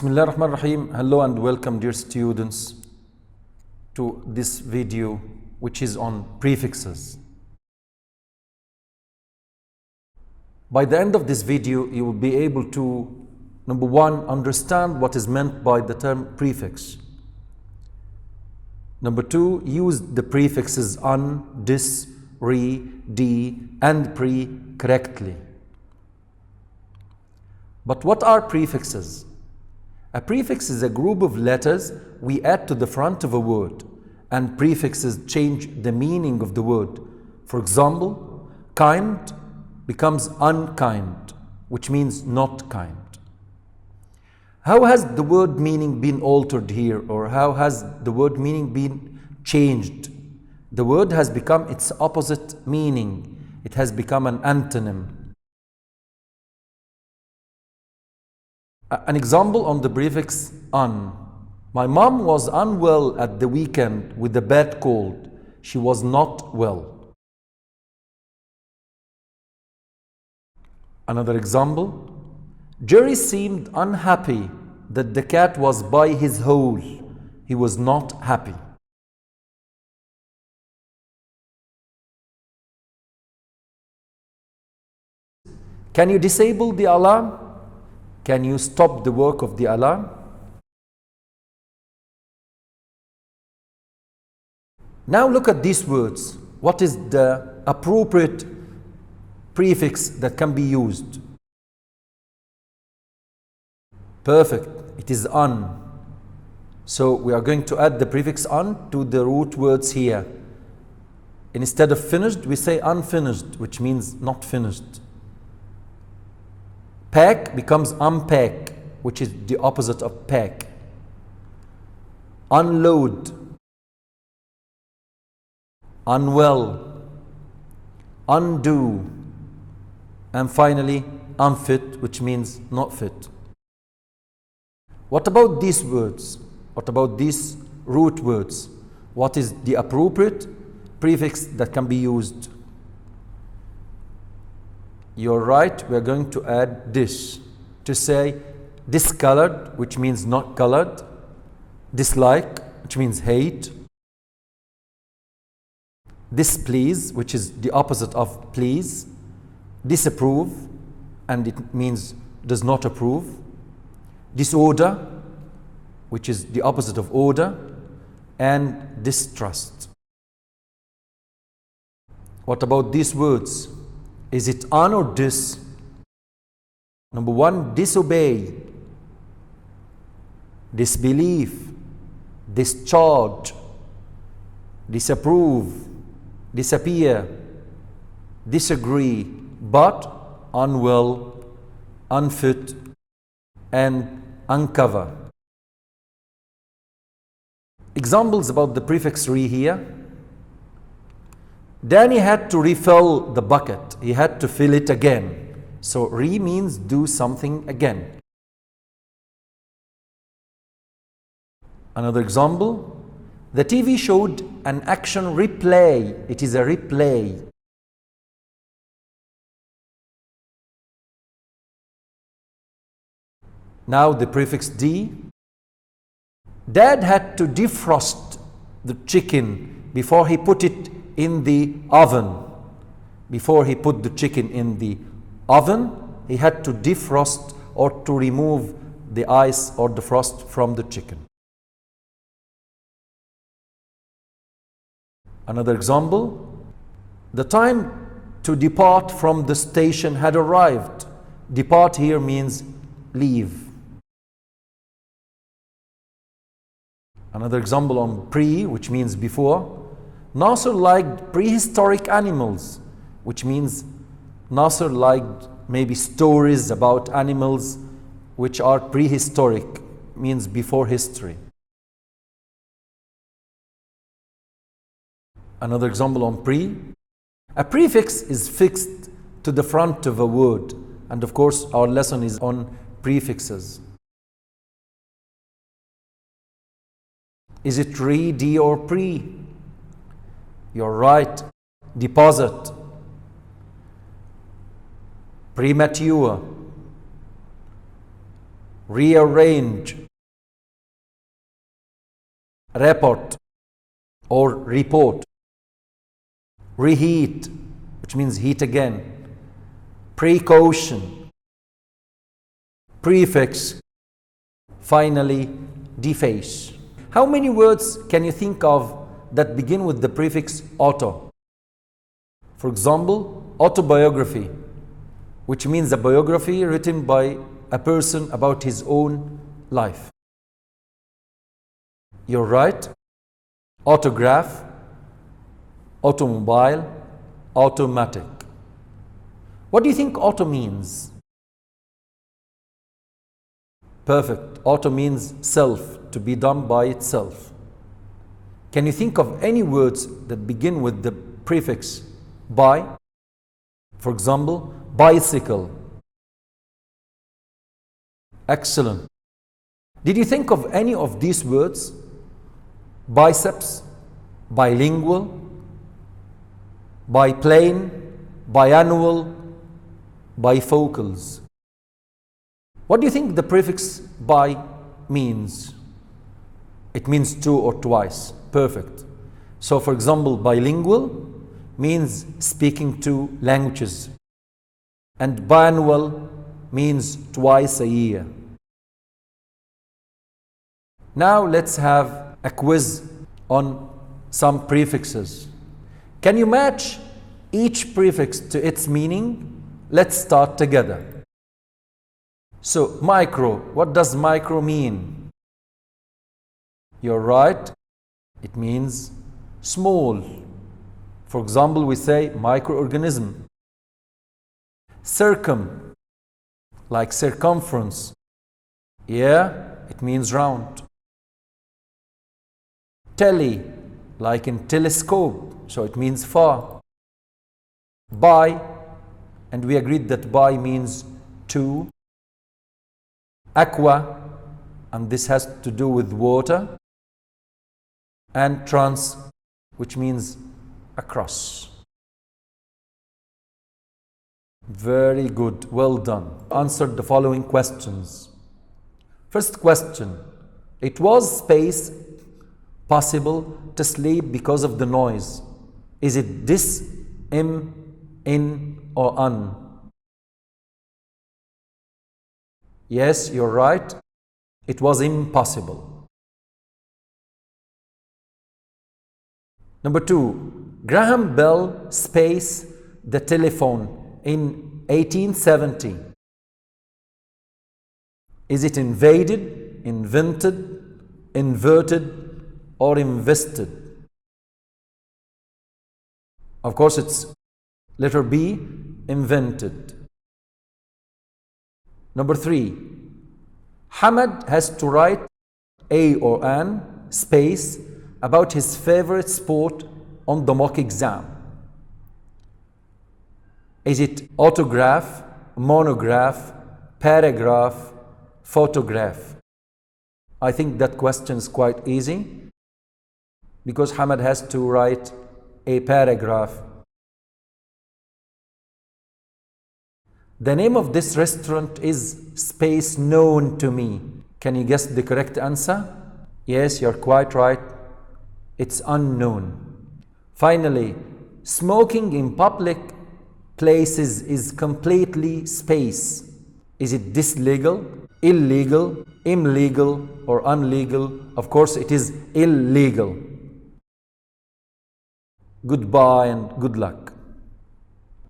Bismillah ar-Rahman ar-Rahim. Hello and welcome, dear students, to this video which is on prefixes. By the end of this video, you will be able to, number one, understand what is meant by the term prefix. Number two, use the prefixes un, dis, re, de, and pre correctly. But what are prefixes? A prefix is a group of letters we add to the front of a word, and prefixes change the meaning of the word. For example, kind becomes unkind, which means not kind. How has the word meaning been altered here, or how has the word meaning been changed? The word has become its opposite meaning. It has become an antonym. An example on the prefix un. My mom was unwell at the weekend with a bad cold. She was not well. Another example. Jerry seemed unhappy that the cat was by his hole. He was not happy. Can you disable the alarm? Can you stop the work of the alarm? Now look at these words. What is the appropriate prefix that can be used? Perfect. It is un. So we are going to add the prefix un to the root words here. Instead of finished, we say unfinished, which means not finished. Pack becomes unpack, which is the opposite of pack. Unload, unwell, undo, and finally unfit, which means not fit. What about these words? What about these root words? What is the appropriate prefix that can be used? You're right, we're going to add dis to say discolored, which means not colored, dislike, which means hate, displease, which is the opposite of please, disapprove, and it means does not approve, disorder, which is the opposite of order, and distrust. What about these words? Is it un or dis? Number one, disobey, disbelief, discharge, disapprove, disappear, disagree, but unwell, unfit, and uncover. Examples about the prefix re here. Danny had to refill the bucket. He had to fill it again. So re means do something again. Another example. The TV showed an action replay. It is a replay. Now the prefix D. Dad had to defrost the chicken before he put it in the oven. Before he put the chicken in the oven, he had to defrost or to remove the ice or the frost from the chicken. Another example. The time to depart from the station had arrived. Depart here means leave. Another example on pre, which means before. Nasser liked prehistoric animals, which means Nasser liked maybe stories about animals which are prehistoric, means before history. Another example on pre. A prefix is fixed to the front of a word, and of course our lesson is on prefixes. Is it re, de, or pre? You're right. Deposit, premature, rearrange, report or report, reheat, which means heat again, precaution, prefix, finally deface. How many words can you think of that begin with the prefix auto? For example, autobiography, which means a biography written by a person about his own life. You're right. Autograph, automobile, automatic. What do you think auto means? Perfect. Auto means self, to be done by itself. Can you think of any words that begin with the prefix by? For example, bicycle. Excellent. Did you think of any of these words? Biceps, bilingual, biplane, biannual, bifocals. What do you think the prefix by means? It means two or twice. Perfect. So for example, bilingual means speaking two languages, and biannual means twice a year. Now let's have a quiz on some prefixes. Can you match each prefix to its meaning? Let's start together. So, micro, what does micro mean? You're right, it means small. For example, we say microorganism. Circum, like circumference. Yeah, it means round. Tele, like in telescope, so it means far. Bi, and we agreed that bi means two. Aqua, and this has to do with water. And trans, which means across. Very good, well done. Answered the following questions. First question, it was space possible to sleep because of the noise. Is it this, in, or un? Yes, you're right. It was impossible. Number two, Graham Bell space the telephone in 1870. Is it invaded, invented, inverted, or invested? Of course, it's letter B, invented. Number three, Hamad has to write a or an space about his favorite sport on the mock exam. Is it autograph, monograph, paragraph, photograph? I think that question is quite easy because Hamad has to write a paragraph. The name of this restaurant is space known to me. Can you guess the correct answer? Yes, you're quite right. It's unknown. Finally, smoking in public places is completely space. Is it dislegal, illegal, illegal, or unlegal? Of course, it is illegal. Goodbye and good luck.